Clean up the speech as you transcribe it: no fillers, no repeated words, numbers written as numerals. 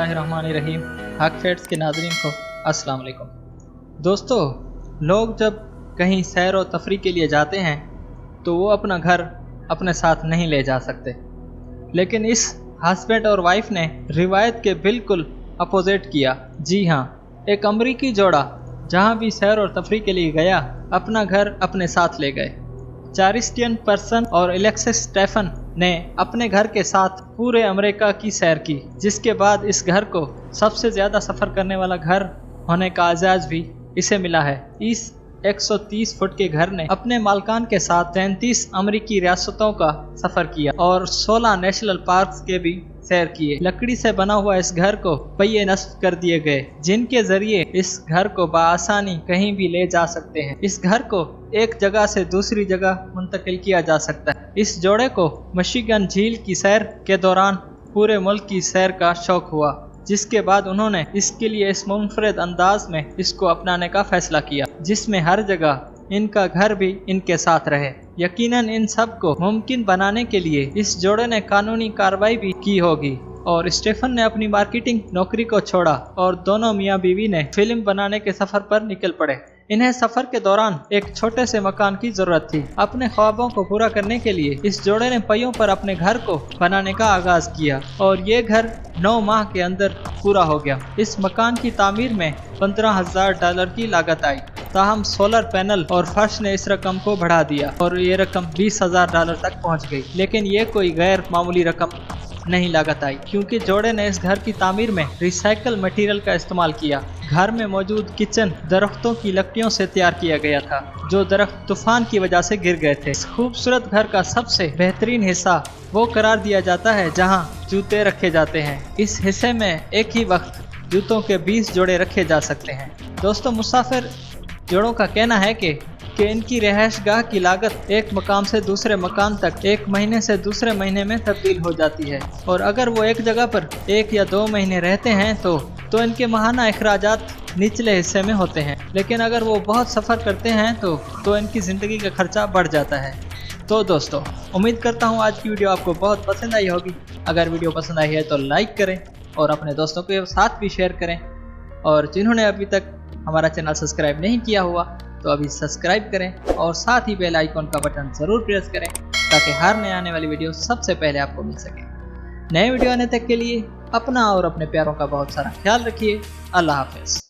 बिस्मिल्लाहिर्रहमानिर्रहीम। हक फैक्ट्स के नाज़रीन को अस्सलाम वालेकुम। दोस्तों, लोग जब कहीं सैर व तफरी के लिए जाते हैं तो वो अपना घर अपने साथ नहीं ले जा सकते, लेकिन इस हस्बैंड और वाइफ ने रिवायत के बिल्कुल अपोजिट किया। जी हाँ, एक अमरीकी जोड़ा जहाँ भी सैर और तफरी के लिए गया अपना घर अपने साथ ले गए। चारिस्टियन पर्सन और एलेक्सिस स्टेफन ने अपने घर के साथ पूरे अमेरिका की सैर की, जिसके बाद इस घर को सबसे ज़्यादा सफ़र करने वाला घर होने का एजाज़ भी इसे मिला है। इस 130 फुट के घर ने अपने मालकान के साथ 33 अमेरिकी रियासतों का सफ़र किया और 16 नेशनल पार्क्स के भी सैर किए। लकड़ी से बना हुआ इस घर को पहिए नस्ब कर दिए गए, जिनके जरिए इस घर को बआसानी कहीं भी ले जा सकते हैं। इस घर को एक जगह से दूसरी जगह मुंतकिल किया जा सकता है। इस जोड़े को मिशिगन झील की सैर के दौरान पूरे मुल्क की सैर का शौक हुआ, जिसके बाद उन्होंने इसके लिए इस मुनफरद अंदाज में इसको अपनाने का फैसला किया, जिसमें हर जगह इनका घर भी इनके साथ रहे। यकीनन इन सब को मुमकिन बनाने के लिए इस जोड़े ने कानूनी कार्रवाई भी की होगी और स्टेफन ने अपनी मार्केटिंग नौकरी को छोड़ा और दोनों मियाँ बीवी ने फिल्म बनाने के सफर पर निकल पड़े। इन्हें सफर के दौरान एक छोटे से मकान की जरूरत थी। अपने ख्वाबों को पूरा करने के लिए इस जोड़े ने पहियों पर अपने घर को बनाने का आगाज किया और ये घर 9 माह के अंदर पूरा हो गया। इस मकान की तामीर में $15,000 की लागत आई, ताहम सोलर पैनल और फर्श ने इस रकम को बढ़ा दिया और ये रकम $20,000 तक पहुंच गई। लेकिन ये कोई गैर मामूली रकम नहीं लागत आई, क्योंकि जोड़े ने इस घर की तामीर में रिसाइकल मटेरियल का इस्तेमाल किया। घर में मौजूद किचन दरख्तों की लकड़ियों से तैयार किया गया था, जो दरख्त तूफान की वजह से गिर गए थे। इस खूबसूरत घर का सबसे बेहतरीन हिस्सा वो करार दिया जाता है जहां जूते रखे जाते हैं। इस हिस्से में एक ही वक्त जूतों के 20 जोड़े रखे जा सकते हैं। दोस्तों, मुसाफिर जोड़ों का कहना है कि इनकी रिहाइशगाह की लागत एक मकाम से दूसरे मकाम तक एक महीने से दूसरे महीने में तब्दील हो जाती है, और अगर वो एक जगह पर 1 या 2 महीने रहते हैं तो इनके माहाना अखराजात निचले हिस्से में होते हैं। लेकिन अगर वो बहुत सफ़र करते हैं तो इनकी ज़िंदगी का खर्चा बढ़ जाता है। तो दोस्तों, उम्मीद करता हूँ आज की वीडियो आपको बहुत पसंद आई होगी। अगर वीडियो पसंद आई है तो लाइक करें और अपने दोस्तों के साथ भी शेयर करें, और जिन्होंने अभी तक हमारा चैनल सब्सक्राइब नहीं किया हुआ तो अभी सब्सक्राइब करें और साथ ही बेल आइकॉन का बटन ज़रूर प्रेस करें, ताकि हर नए आने वाली वीडियो सबसे पहले आपको मिल सके। नए वीडियो आने तक के लिए अपना और अपने प्यारों का बहुत सारा ख्याल रखिए। अल्लाह हाफ़िज़।